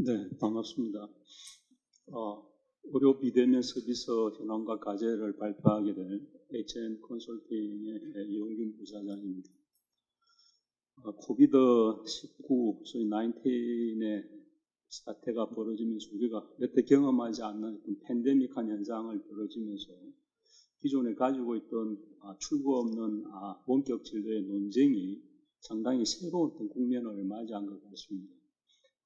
네, 반갑습니다. 의료 비대면 서비스 현황과 과제를 발표하게 될 HN 컨설팅의 이용균 부사장입니다. 코비드-19, 소위 19의 사태가 벌어지면서 우리가 여태 경험하지 않는 팬데믹한 현상을 벌어지면서 기존에 가지고 있던 출구 없는 원격 진료의 논쟁이 상당히 새로운 국면을 맞이한 것 같습니다.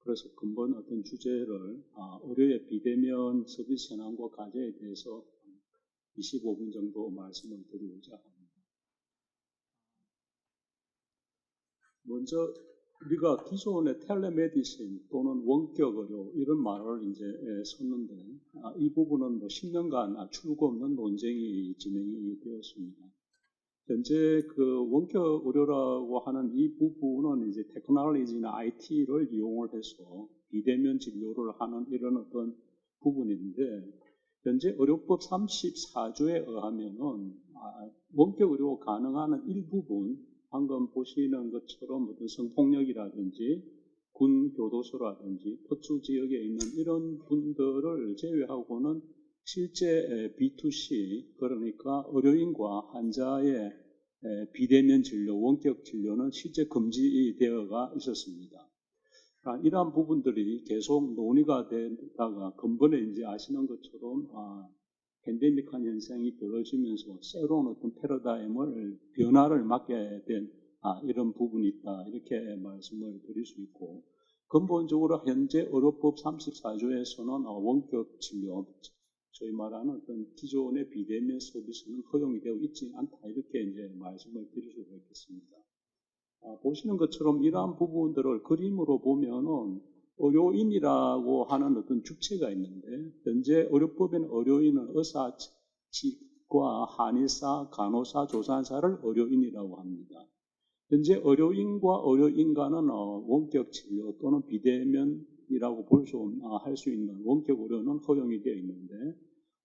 그래서 근본 어떤 주제를 의료의 비대면 서비스 현황과 과제에 대해서 25분 정도 말씀을 드리고자 합니다. 먼저 우리가 기존의 텔레메디신 또는 원격 의료 이런 말을 이제 썼는데 이 부분은 10년간 출구 없는 논쟁이 진행이 되었습니다. 현재 그 원격 의료라고 하는 이 부분은 이제 테크놀로지나 IT를 이용을 해서 비대면 진료를 하는 이런 어떤 부분인데, 현재 의료법 34조에 의하면은 원격 의료가 가능한 일부분, 방금 보시는 것처럼 어떤 성폭력이라든지 군 교도소라든지 특수 지역에 있는 이런 분들을 제외하고는 실제 B2C, 그러니까 의료인과 환자의 비대면 진료, 원격 진료는 실제 금지되어가 있었습니다. 이러한 부분들이 계속 논의가 되다가 근본에 이제 아시는 것처럼 팬데믹한 현상이 벌어지면서 새로운 어떤 패러다임을 변화를 맞게 된 이런 부분이 있다, 이렇게 말씀을 드릴 수 있고, 근본적으로 현재 의료법 34조에서는 원격 진료, 저희 말하는 어떤 기존의 비대면 서비스는 허용이 되어 있지 않다, 이렇게 이제 말씀을 드릴 수가 있겠습니다. 보시는 것처럼 이러한 부분들을 그림으로 보면은 의료인이라고 하는 어떤 주체가 있는데, 현재 의료법에는 의료인은 의사, 치과, 한의사, 간호사, 조산사를 의료인이라고 합니다. 현재 의료인과 의료인간은 원격 진료 또는 비대면이라고 할 수 있는 원격 의료는 허용이 되어 있는데,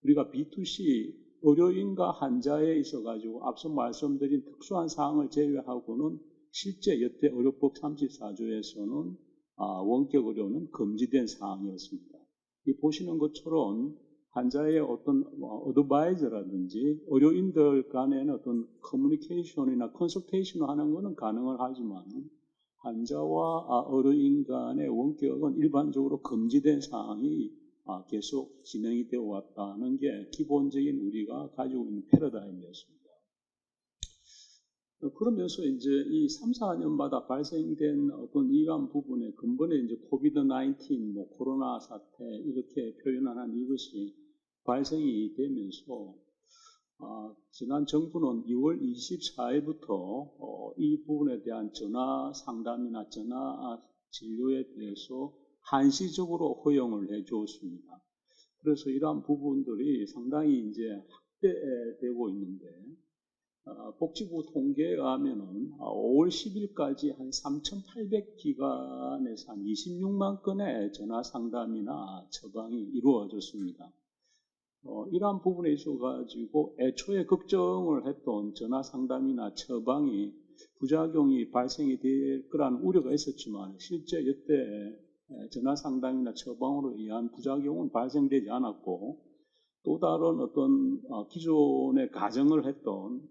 우리가 B2C 의료인과 환자에 있어가지고 앞서 말씀드린 특수한 사항을 제외하고는 실제 여태 의료법 34조에서는 원격 의료는 금지된 사항이었습니다. 이 보시는 것처럼 환자의 어떤 어드바이저라든지 의료인들 간에는 어떤 커뮤니케이션이나 컨설테이션을 하는 것은 가능을 하지만 환자와 의료인 간의 원격은 일반적으로 금지된 사항이 계속 진행이 되어 왔다는 게 기본적인 우리가 가지고 있는 패러다임이었습니다. 그러면서 이제 이 3, 4년마다 발생된 어떤 이러한 부분의 근본에 이제 코비드-19, 코로나 사태 이렇게 표현하는 이것이 발생이 되면서 지난 정부는 2월 24일부터 이 부분에 대한 전화 상담이나 전화 진료에 대해서 한시적으로 허용을 해 주었습니다. 그래서 이러한 부분들이 상당히 이제 확대되고 있는데, 복지부 통계에 의하면은 5월 10일까지 한 3,800기관에서 한 26만 건의 전화 상담이나 처방이 이루어졌습니다. 이러한 부분에 있어가지고 애초에 걱정을 했던 전화 상담이나 처방이 부작용이 발생이 될 거라는 우려가 있었지만 실제 이때 전화 상담이나 처방으로 의한 부작용은 발생되지 않았고, 또 다른 어떤 기존에 가정을 했던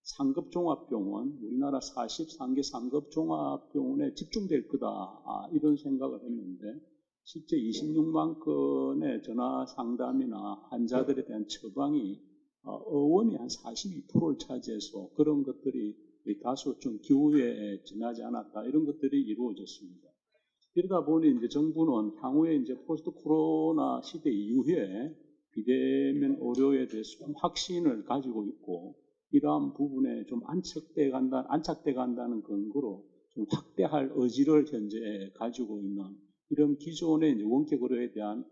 상급종합병원, 우리나라 43개 상급종합병원에 집중될 거다, 이런 생각을 했는데 실제 26만 건의 전화 상담이나 환자들에 대한 처방이 의원이 한 42%를 차지해서 그런 것들이 다소 좀 기후에 지나지 않았다, 이런 것들이 이루어졌습니다. 이러다 보니 이제 정부는 향후에 이제 포스트 코로나 시대 이후에 비대면 의료에 대해서 좀 확신을 가지고 있고, 이러한 부분에 좀 안착돼 간다는 근거로 좀 확대할 의지를 현재 가지고 있는 이런 기존의 이제 원격 의료에 대한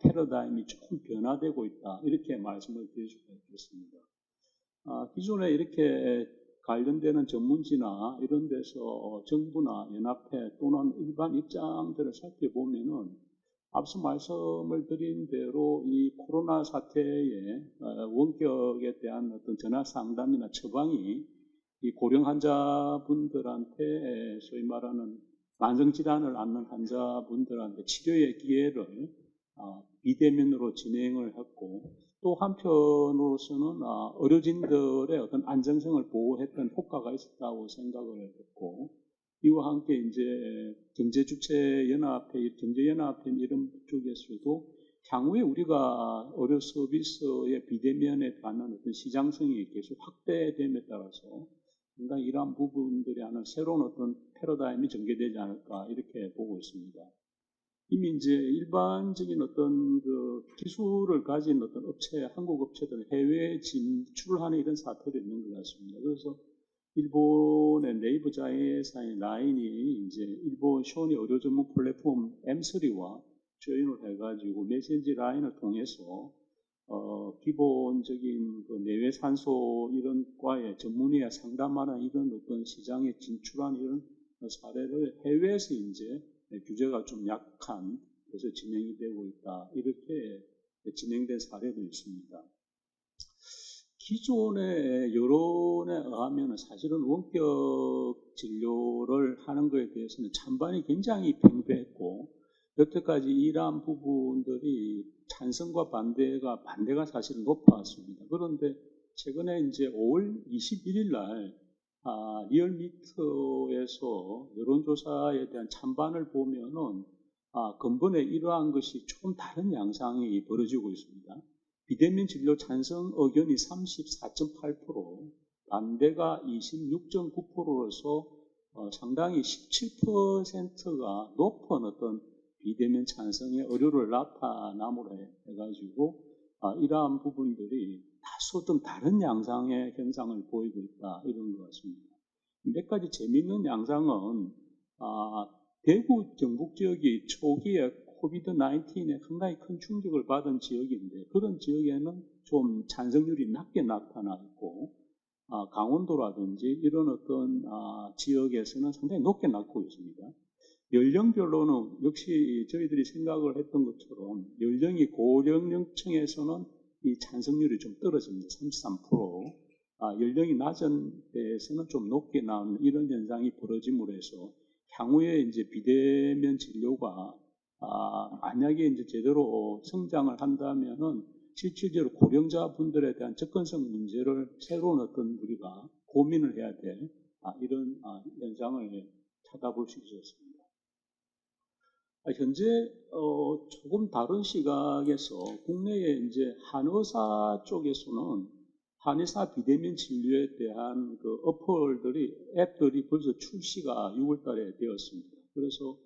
패러다임이 조금 변화되고 있다, 이렇게 말씀을 드릴 수가 있겠습니다. 기존에 이렇게 관련되는 전문지나 이런 데서 정부나 연합회 또는 일반 입장들을 살펴보면은 앞서 말씀을 드린 대로 이 코로나 사태의 원격에 대한 어떤 전화 상담이나 처방이 이 고령 환자분들한테 소위 말하는 만성질환을 앓는 환자분들한테 치료의 기회를 비대면으로 진행을 했고, 또 한편으로서는 의료진들의 어떤 안정성을 보호했던 효과가 있었다고 생각을 했고, 이와 함께 이제 경제주체연합회, 경제연합회 이런 쪽에서도 향후에 우리가 의료 서비스의 비대면에 관한 어떤 시장성이 계속 확대됨에 따라서 상당히 이러한 부분들이 하는 새로운 어떤 패러다임이 전개되지 않을까 이렇게 보고 있습니다. 이미 이제 일반적인 어떤 그 기술을 가진 어떤 업체, 한국 업체들은 해외에 진출하는 이런 사태도 있는 것 같습니다. 그래서 일본의 네이버 자회사인 라인이 이제 일본 쇼니 의료 전문 플랫폼 M3와 조인을 해가지고 메신지 라인을 통해서 기본적인 그 내외 산소 이런 과에 전문의와 상담하는 이런 어떤 시장에 진출한 이런 사례를 해외에서 이제 규제가 좀 약한 그래서 진행이 되고 있다. 이렇게 진행된 사례도 있습니다. 기존의 여론에 의하면 사실은 원격 진료를 하는 것에 대해서는 찬반이 굉장히 팽배했고 여태까지 이러한 부분들이 찬성과 반대가 사실 높았습니다. 그런데 최근에 이제 5월 21일 날 리얼미터에서 여론조사에 대한 찬반을 보면은 근본에 이러한 것이 좀 다른 양상이 벌어지고 있습니다. 비대면 진료 찬성 의견이 34.8%, 반대가 26.9%로서 상당히 17%가 높은 어떤 비대면 찬성의 의료를 나타남으로 해가지고 이러한 부분들이 다소 좀 다른 양상의 현상을 보이고 있다 이런 것 같습니다. 몇 가지 재미있는 양상은 대구 경북 지역이 초기에 코비드-19에 상당히 큰 충격을 받은 지역인데 그런 지역에는 좀 찬성률이 낮게 나타나 있고 강원도라든지 이런 어떤 지역에서는 상당히 높게 나타나고 있습니다. 연령별로는 역시 저희들이 생각을 했던 것처럼 연령이 고령층에서는 이 찬성률이 좀 떨어집니다. 33%. 연령이 낮은 데에서는 좀 높게 나오는 이런 현상이 벌어짐으로 해서 향후에 이제 비대면 진료가 만약에 이제 제대로 성장을 한다면은 실질적으로 고령자분들에 대한 접근성 문제를 새로운 어떤 우리가 고민을 해야 될 이런 현상을 찾아볼 수 있었습니다. 현재 조금 다른 시각에서 국내에 이제 한의사 쪽에서는 한의사 비대면 진료에 대한 그 앱들이 벌써 출시가 6월달에 되었습니다. 그래서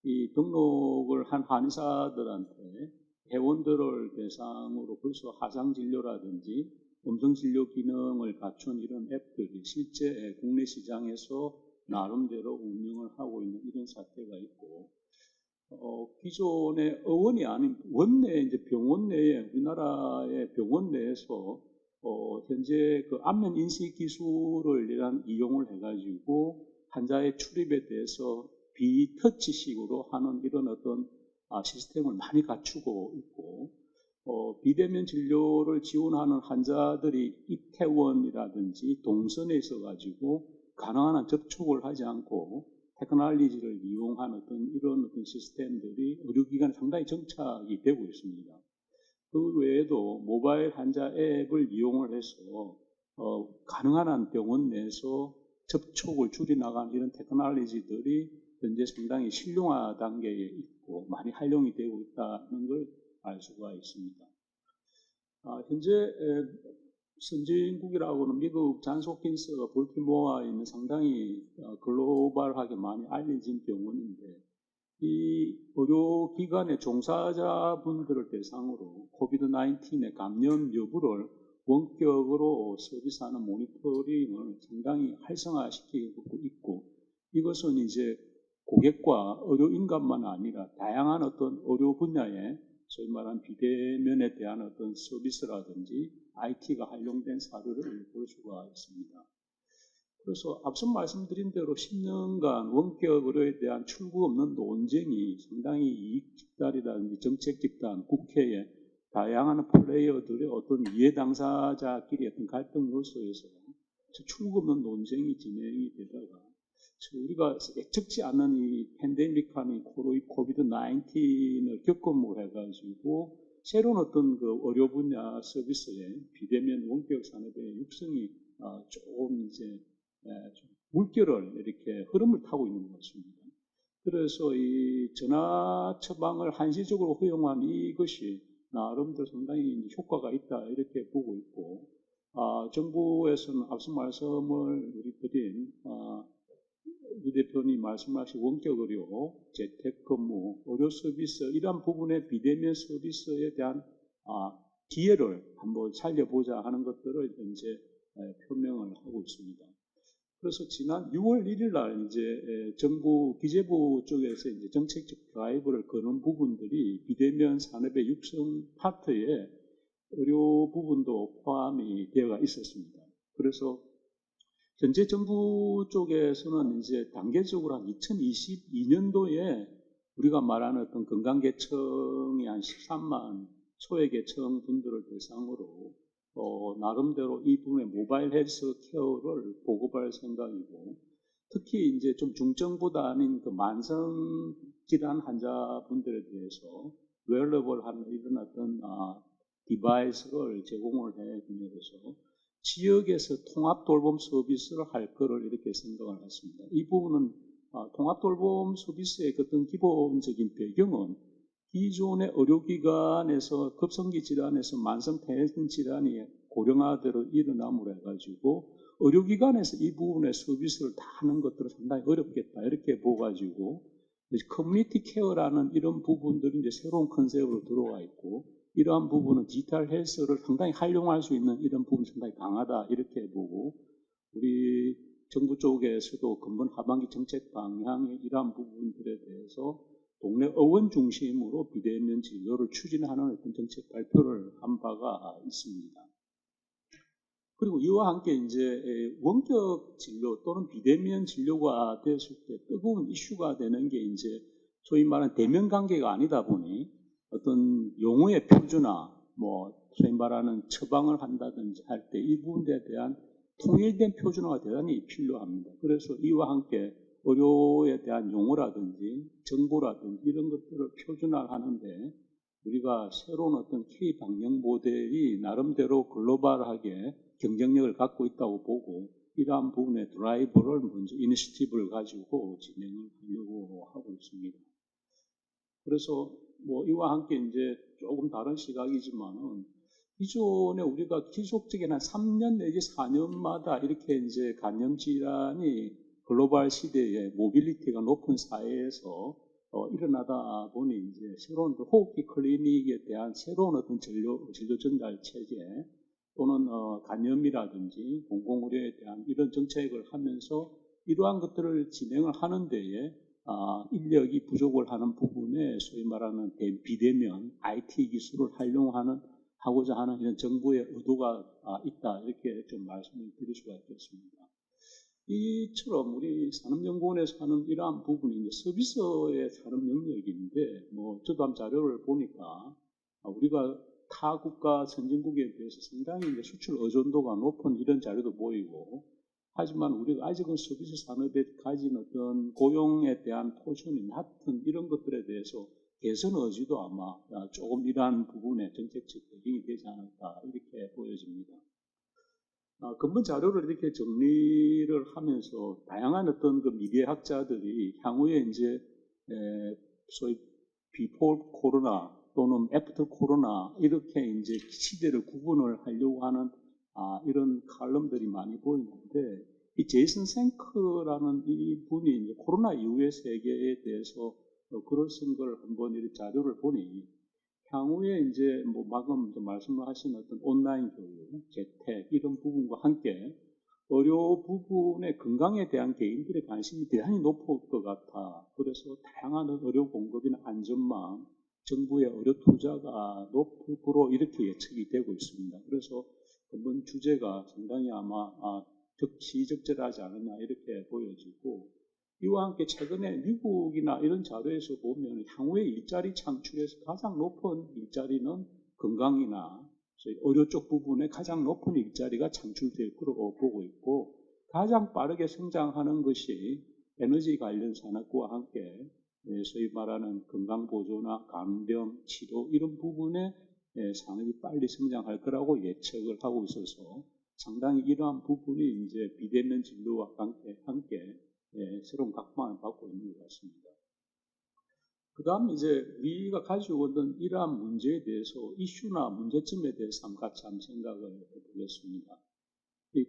이 등록을 한 한의사들한테 회원들을 대상으로 벌써 하상 진료라든지 음성 진료 기능을 갖춘 이런 앱들이 실제 국내 시장에서 나름대로 운영을 하고 있는 이런 사태가 있고, 기존의 의원이 아닌 원내 이제 병원 내에 우리나라의 병원 내에서 현재 그 안면 인식 기술을 이용을 해가지고 환자의 출입에 대해서 비터치식으로 하는 이런 어떤 시스템을 많이 갖추고 있고, 비대면 진료를 지원하는 환자들이 이태원이라든지 동선에 있어가지고 가능한 한 접촉을 하지 않고 테크놀로지를 이용한 이런 어떤 시스템들이 의료기관에 상당히 정착이 되고 있습니다. 그 외에도 모바일 환자 앱을 이용을 해서 가능한 한 병원 내에서 접촉을 줄여나가는 이런 테크놀로지들이 현재 상당히 실용화 단계에 있고 많이 활용이 되고 있다는 걸 알 수가 있습니다. 현재 선진국이라고는 미국 잔스홉킨스가 볼티모어에 있는 상당히 글로벌하게 많이 알려진 병원인데 이 의료기관의 종사자분들을 대상으로 코비드-19의 감염 여부를 원격으로 서비스하는 모니터링을 상당히 활성화시키고 있고, 이것은 이제 고객과 의료인간만 아니라 다양한 어떤 의료 분야에 소위 말하는 비대면에 대한 어떤 서비스라든지 IT가 활용된 사례를 볼 수가 있습니다. 그래서 앞서 말씀드린 대로 10년간 원격 의료에 대한 출구 없는 논쟁이 상당히 이익 집단이라든지 정책 집단, 국회에 다양한 플레이어들의 어떤 이해 당사자끼리 어떤 갈등 요소에서 출구 없는 논쟁이 진행이 되다가 우리가 예측지 않는 이 팬데믹한 코비드-19을 겪음으로 해가지고 새로운 어떤 그 의료 분야 서비스의 비대면 원격 산업의 육성이 조금 이제 좀 물결을 이렇게 흐름을 타고 있는 것 같습니다. 그래서 이 전화 처방을 한시적으로 허용한 이것이 나름대로 상당히 효과가 있다 이렇게 보고 있고, 정부에서는 앞서 말씀을 우리 드린 유 대표님 말씀하신 원격 의료, 재택근무, 의료 서비스 이러한 부분의 비대면 서비스에 대한 기회를 한번 살려보자 하는 것들을 현재 표명을 하고 있습니다. 그래서 지난 6월 1일 날 이제 정부 기재부 쪽에서 이제 정책적 드라이브를 거는 부분들이 비대면 산업의 육성 파트에 의료 부분도 포함이 되어 있었습니다. 그래서 현재 정부 쪽에서는 이제 단계적으로 한 2022년도에 우리가 말하는 어떤 건강계층이 한 13만 소외계층 분들을 대상으로 나름대로 이 부분의 모바일 헬스 케어를 보급할 생각이고, 특히 이제 좀 중증보다 아닌 그 만성 질환 환자분들에 대해서 웨어러블한 이런 어떤 디바이스를 제공을 해 주면서 지역에서 통합 돌봄 서비스를 할 거를 이렇게 생각을 했습니다. 이 부분은 통합 돌봄 서비스의 어떤 기본적인 배경은 기존의 의료기관에서 급성기 질환에서 만성 폐렴 질환이 고령화대로 일어남으로 해가지고 의료기관에서 이 부분의 서비스를 다 하는 것들은 상당히 어렵겠다 이렇게 보가지고 커뮤니티 케어라는 이런 부분들이 이제 새로운 컨셉으로 들어와 있고, 이러한 부분은 디지털 헬스를 상당히 활용할 수 있는 이런 부분이 상당히 강하다 이렇게 보고, 우리 정부 쪽에서도 근본 하반기 정책 방향의 이러한 부분들에 대해서 동네 의원 중심으로 비대면 진료를 추진하는 어떤 정책 발표를 한 바가 있습니다. 그리고 이와 함께 이제 원격 진료 또는 비대면 진료가 됐을 때 뜨거운 이슈가 되는 게 이제 소위 말하는 대면 관계가 아니다 보니 어떤 용어의 표준화, 소위 말하는 처방을 한다든지 할 때 이 부분에 대한 통일된 표준화가 대단히 필요합니다. 그래서 이와 함께 의료에 대한 용어라든지 정보라든지 이런 것들을 표준화하는데 우리가 새로운 어떤 K 방역 모델이 나름대로 글로벌하게 경쟁력을 갖고 있다고 보고, 이러한 부분의 드라이버를 먼저 이니시티브를 가지고 진행을 하려고 하고 있습니다. 그래서 이와 함께 이제 조금 다른 시각이지만은 기존에 우리가 지속적인 한 3년 내지 4년마다 이렇게 이제 감염 질환이 글로벌 시대에 모빌리티가 높은 사회에서 일어나다 보니 이제 새로운 호흡기 클리닉에 대한 새로운 어떤 진료 전달 체계 또는 감염이라든지 공공의료에 대한 이런 정책을 하면서 이러한 것들을 진행을 하는 데에 인력이 부족을 하는 부분에 소위 말하는 비대면 IT 기술을 하고자 하는 이런 정부의 의도가 있다 이렇게 좀 말씀을 드릴 수가 있겠습니다. 이처럼 우리 산업연구원에서 하는 이러한 부분이 이제 서비스의 산업 영역인데, 저도 한 자료를 보니까 우리가 타 국가 선진국에 비해서 상당히 이제 수출 의존도가 높은 이런 자료도 보이고, 하지만 우리가 아직은 서비스 산업에 가진 어떤 고용에 대한 포션이 낮은 이런 것들에 대해서 개선 의지도 아마 조금 이러한 부분에 정책적 배경이 되지 않을까 이렇게 보여집니다. 근본 자료를 이렇게 정리를 하면서 다양한 어떤 그 미래학자들이 향후에 이제 소위 비포 코로나 또는 애프터 코로나 이렇게 이제 시대를 구분을 하려고 하는 이런 칼럼들이 많이 보이는데, 이 제이슨 생크라는 이 분이 이제 코로나 이후의 세계에 대해서 그런 생각을 한번 이 자료를 보니 향후에 이제 방금 말씀을 하신 어떤 온라인 교육, 재택 이런 부분과 함께 의료 부분의 건강에 대한 개인들의 관심이 대단히 높을 것 같아. 그래서 다양한 의료 공급이나 안전망, 정부의 의료 투자가 높을 거로 이렇게 예측이 되고 있습니다. 그래서 이번 주제가 상당히 아마 시적절하지 않느냐 이렇게 보여지고, 이와 함께 최근에 미국이나 이런 자료에서 보면 향후에 일자리 창출에서 가장 높은 일자리는 건강이나 의료 쪽 부분에 가장 높은 일자리가 창출될 거라고 보고 있고, 가장 빠르게 성장하는 것이 에너지 관련 산업과 함께 소위 말하는 건강보조나 간병, 치료 이런 부분에 산업이 빨리 성장할 거라고 예측을 하고 있어서 상당히 이러한 부분이 이제 비대면 진료와 함께 새로운 각광을 받고 있는 것 같습니다. 그 다음 이제 우리가 가지고 있는 이러한 문제에 대해서 이슈나 문제점에 대해서 같이 한번 생각을 해보겠습니다.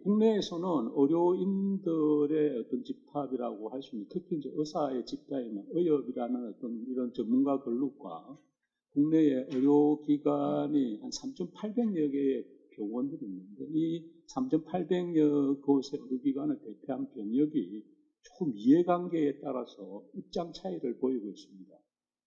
국내에서는 의료인들의 어떤 집합이라고 할 수 있는, 특히 이제 의사의 집단이나 의협이라는 어떤 이런 전문가 그룹과 국내의 의료기관이 한 3,800여 개의 병원들이 있는데 이 3,800여 곳의 의료기관을 대표한 병역이 조금 이해관계에 따라서 입장 차이를 보이고 있습니다.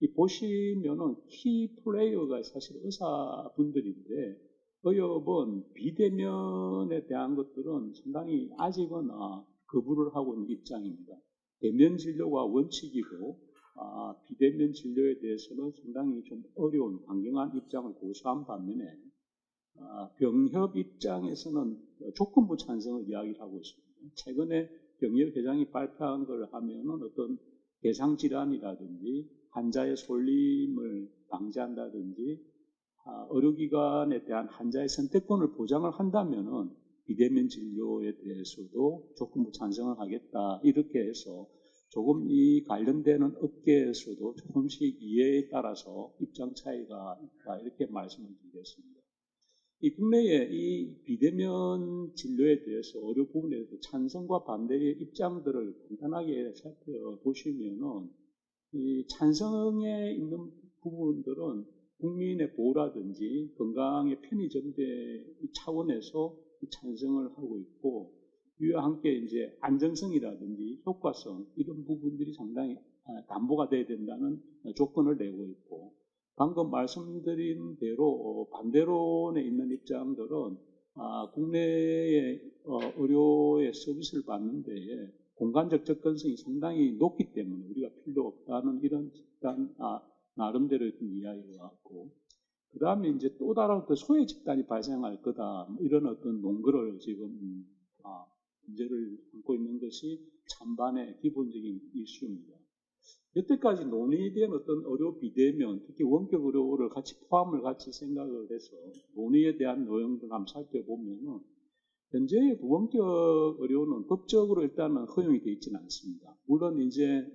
이 보시면은 키 플레이어가 사실 의사분들인데 의협은 비대면에 대한 것들은 상당히 아직은 거부를 하고 있는 입장입니다. 대면 진료가 원칙이고 비대면 진료에 대해서는 상당히 좀 어려운 강경한 입장을 고수한 반면에 병협 입장에서는 조건부 찬성을 이야기를 하고 있습니다. 최근에 병협 회장이 발표한 걸 하면은 어떤 대상질환이라든지 환자의 솔림을 방지한다든지 의료기관에 대한 환자의 선택권을 보장을 한다면은 비대면 진료에 대해서도 조건부 찬성을 하겠다. 이렇게 해서 조금 이 관련되는 업계에서도 조금씩 이해에 따라서 입장 차이가 있다. 이렇게 말씀을 드리겠습니다. 이 국내의 이 비대면 진료에 대해서 의료 부분에 대해서 찬성과 반대의 입장들을 간단하게 살펴보시면은 이 찬성에 있는 부분들은 국민의 보호라든지 건강의 편의점대 차원에서 찬성을 하고 있고 이와 함께 이제 안정성이라든지 효과성 이런 부분들이 상당히 담보가 돼야 된다는 조건을 내고 있고 방금 말씀드린 대로 반대론에 있는 입장들은 국내의 의료의 서비스를 받는 데에 공간적 접근성이 상당히 높기 때문에 우리가 필요 없다는 이런 나름대로 이야기가 왔고 그 다음에 이제 또 다른 어떤 소외 집단이 발생할 거다 이런 어떤 논거를 지금 문제를 안고 있는 것이 찬반의 기본적인 이슈입니다. 여태까지 논의된 어떤 의료 비대면, 특히 원격 의료를 같이 포함을 같이 생각을 해서 논의에 대한 내용들 한번 살펴보면은 현재의 원격 의료는 법적으로 일단은 허용이 되어 있지는 않습니다. 물론 이제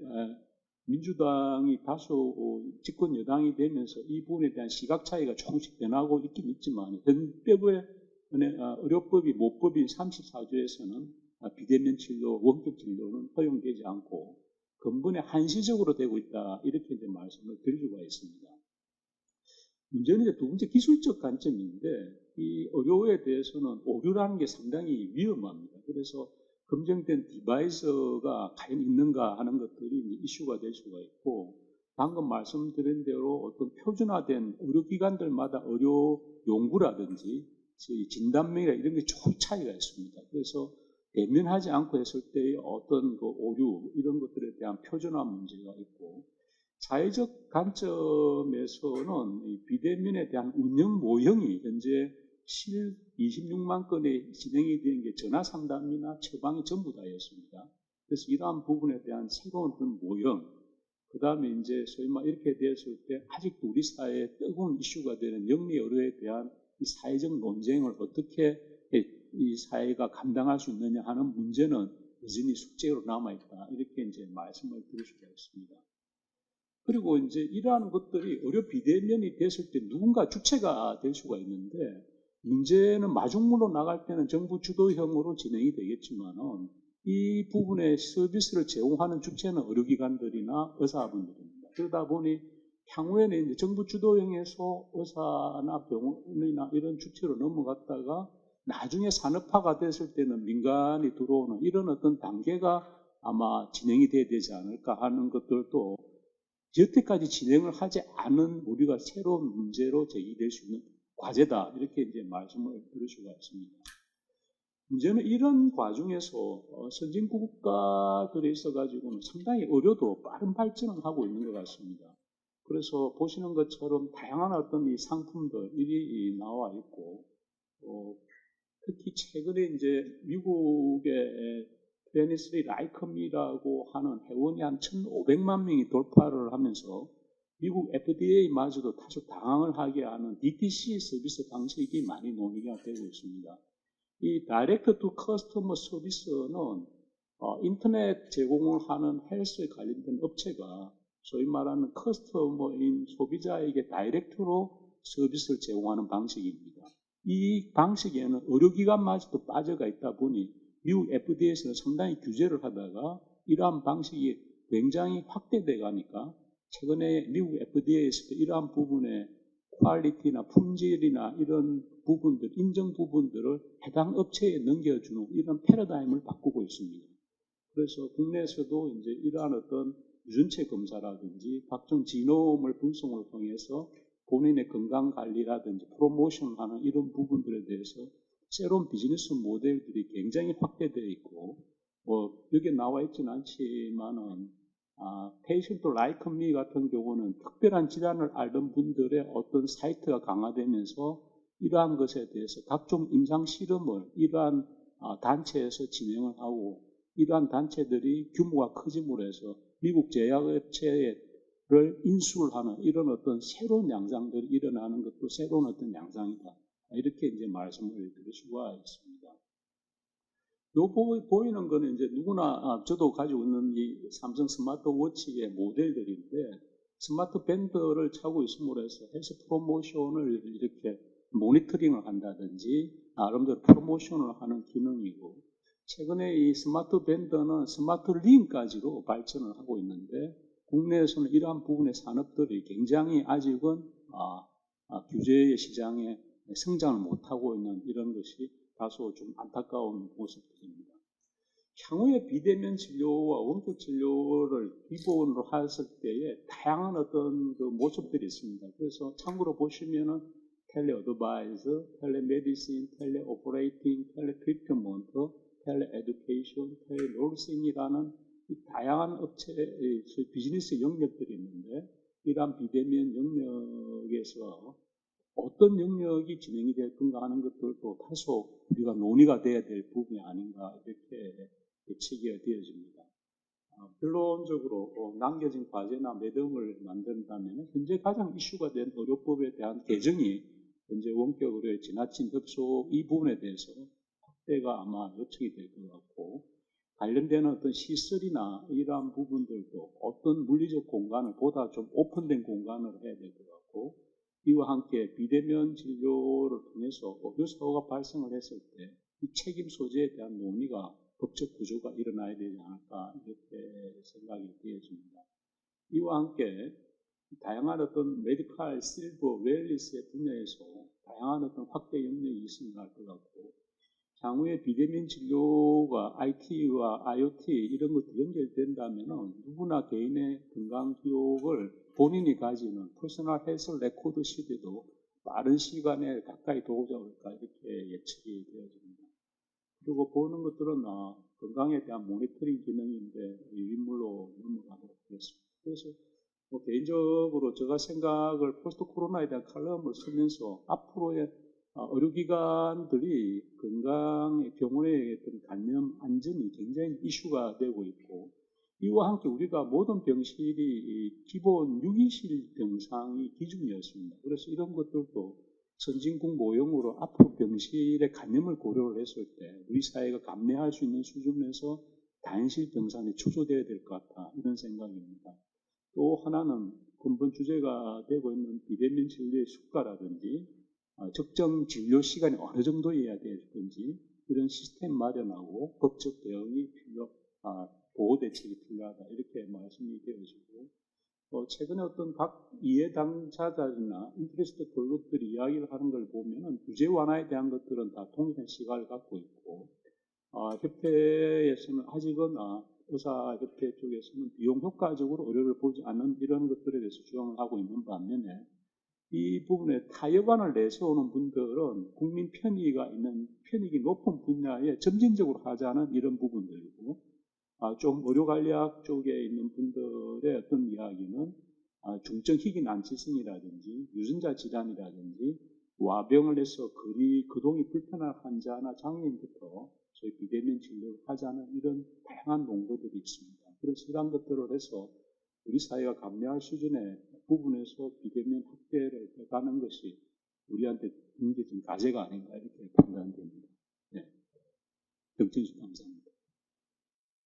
민주당이 다소 집권 여당이 되면서 이 부분에 대한 시각 차이가 조금씩 변하고 있긴 있지만 현법의 의료법이 모법인 34조에서는 비대면 진료, 원격 진료는 허용되지 않고 근본에 한시적으로 되고 있다. 이렇게 이제 말씀을 드릴 수가 있습니다. 문제는 이제 두 번째 기술적 관점인데 이 의료에 대해서는 오류라는 게 상당히 위험합니다. 그래서 검증된 디바이스가 과연 있는가 하는 것들이 이슈가 될 수가 있고 방금 말씀드린 대로 어떤 표준화된 의료기관들마다 의료 용구라든지 진단명이나 이런 게 조금 차이가 있습니다. 그래서 대면하지 않고 했을 때의 어떤 그 오류 이런 것들에 대한 표준화 문제가 있고 사회적 관점에서는 이 비대면에 대한 운영 모형이 현재 실 26만 건의 진행이 된 게 전화 상담이나 처방이 전부 다였습니다. 그래서 이러한 부분에 대한 새로운 모형, 그 다음에 이제 소위 말 이렇게 되었을 때 아직도 우리 사회에 뜨거운 이슈가 되는 영리 의료에 대한 이 사회적 논쟁을 어떻게 이 사회가 감당할 수 있느냐 하는 문제는 여전히 숙제로 남아있다. 이렇게 이제 말씀을 드릴 수가 있습니다. 그리고 이제 이러한 것들이 의료 비대면이 됐을 때 누군가 주체가 될 수가 있는데 문제는 마중물로 나갈 때는 정부 주도형으로 진행이 되겠지만은 이 부분의 서비스를 제공하는 주체는 의료기관들이나 의사분들입니다. 그러다 보니 향후에는 이제 정부 주도형에서 의사나 병원이나 이런 주체로 넘어갔다가 나중에 산업화가 됐을 때는 민간이 들어오는 이런 어떤 단계가 아마 진행이 돼야 되지 않을까 하는 것들도 여태까지 진행을 하지 않은 우리가 새로운 문제로 제기될 수 있는 과제다. 이렇게 이제 말씀을 드릴 수가 있습니다. 문제는 이런 과정에서 선진국 국가들에 있어가지고는 상당히 의료도 빠른 발전을 하고 있는 것 같습니다. 그래서 보시는 것처럼 다양한 어떤 이 상품들이 나와 있고, 특히 최근에 이제 미국의 베니스리 라이커미라고 하는 회원이 한 1,500만 명이 돌파를 하면서 미국 FDA마저도 다소 당황을 하게 하는 DTC 서비스 방식이 많이 논의가 되고 있습니다. 이 다이렉트 투 커스터머 서비스는 인터넷 제공을 하는 헬스에 관련된 업체가 소위 말하는 커스터머인 소비자에게 다이렉트로 서비스를 제공하는 방식입니다. 이 방식에는 의료기관마저도 빠져가 있다 보니 미국 FDA에서는 상당히 규제를 하다가 이러한 방식이 굉장히 확대돼 가니까 최근에 미국 FDA에서도 이러한 부분에 퀄리티나 품질이나 이런 부분들, 인정 부분들을 해당 업체에 넘겨주는 이런 패러다임을 바꾸고 있습니다. 그래서 국내에서도 이제 이러한 어떤 유전체 검사라든지 각종 지노음을 분석을 통해서 본인의 건강 관리라든지 프로모션하는 이런 부분들에 대해서 새로운 비즈니스 모델들이 굉장히 확대되어 있고, 여기 나와 있지는 않지만은, Patient Like Me 같은 경우는 특별한 질환을 앓는 분들의 어떤 사이트가 강화되면서 이러한 것에 대해서 각종 임상 실험을 이러한 단체에서 진행을 하고, 이러한 단체들이 규모가 커짐으로 해서 미국 제약업체를 인수를 하는 이런 어떤 새로운 양상들이 일어나는 것도 새로운 어떤 양상이다. 이렇게 이제 말씀을 드릴 수가 있습니다. 요 보이는 거는 이제 누구나, 저도 가지고 있는 이 삼성 스마트워치의 모델들인데, 스마트 밴드를 차고 있음으로 해서 헬스 프로모션을 이렇게 모니터링을 한다든지, 나름대로 프로모션을 하는 기능이고, 최근에 이 스마트 밴드는 스마트 링까지로 발전을 하고 있는데, 국내에서는 이러한 부분의 산업들이 굉장히 아직은 규제의 시장에 성장을 못하고 있는 이런 것이 다소 좀 안타까운 모습들입니다. 향후에 비대면 진료와 원격 진료를 기본으로 했을 때에 다양한 어떤 그 모습들이 있습니다. 그래서 참고로 보시면은 텔레어드바이즈, 텔레메디신, 텔레오퍼레이팅, 텔레트리트먼트, 텔레에듀케이션, 텔레너싱이라는 다양한 업체의 비즈니스 영역들이 있는데, 이러한 비대면 영역에서 어떤 영역이 진행이 될 건가 하는 것들도 다소 우리가 논의가 돼야 될 부분이 아닌가 이렇게 예측이 되어집니다. 결론적으로 남겨진 과제나 매듭을 만든다면 현재 가장 이슈가 된 의료법에 대한 개정이 현재 원격 의료의 지나친 접속 이 부분에 대해서 확대가 아마 요청이 될 것 같고, 관련되는 어떤 시설이나 이러한 부분들도 어떤 물리적 공간을 보다 좀 오픈된 공간으로 해야 될 것 같고, 이와 함께 비대면 진료를 통해서 의료사고가 발생을 했을 때 이 책임 소재에 대한 논의가 법적 구조가 일어나야 되지 않을까 이렇게 생각이 되어집니다. 이와 함께 다양한 어떤 메디칼, 실버, 웰리스의 분야에서 다양한 어떤 확대 영역이 있으면 할 것 같고, 향후에 비대면 진료가 IT와 IoT 이런 것도 연결된다면 누구나 개인의 건강 기록을 본인이 가지는 퍼스널 헬스 레코드 시대도 빠른 시간에 가까이 도우지 않을까 이렇게 예측이 되어집니다. 그리고 보는 것들은 건강에 대한 모니터링 기능인데 인물로 넘어가도록 하겠습니다. 그래서 개인적으로 제가 생각을 포스트 코로나에 대한 칼럼을 쓰면서 앞으로의 의료기관들이 건강의 병원의 어떤 감염 안전이 굉장히 이슈가 되고 있고, 이와 함께 우리가 모든 병실이 기본 유기실 병상이 기준이었습니다. 그래서 이런 것들도 선진국 모형으로 앞으로 병실의 감염을 고려를 했을 때 우리 사회가 감내할 수 있는 수준에서 단실 병상이 추조되어야 될 것 같다 이런 생각입니다. 또 하나는 근본 주제가 되고 있는 비대면 진료의 수가라든지 적정 진료 시간이 어느 정도여야 될 건지 이런 시스템 마련하고 법적 대응이 보호 대책이 필요하다 이렇게 말씀이 되어지고, 최근에 어떤 각 이해 당사자나 인터레스트 그룹들이 이야기를 하는 걸 보면은 규제 완화에 대한 것들은 다 통일된 시각을 갖고 있고, 협회에서는 아직은 의사협회 쪽에서는 비용 효과적으로 의료를 보지 않는 이런 것들에 대해서 주장을 하고 있는 반면에 이 부분에 타협안을 내세우는 분들은 국민 편익이 높은 분야에 점진적으로 하자는 이런 부분들이고, 좀 의료관리학 쪽에 있는 분들의 어떤 이야기는 중증 희귀 난치성이라든지 유전자 질환이라든지 와병을 해서 거동이 불편한 환자나 장애인부터 저희 비대면 진료를 하자는 이런 다양한 농도들이 있습니다. 그래서 이런 것들을 해서 우리 사회가 감내할 수준의 부분에서 비대면 확대를 해가는 것이 우리한테 굉장히 과제가 아닌가 이렇게 판단됩니다. 네. 정진수 감사합니다.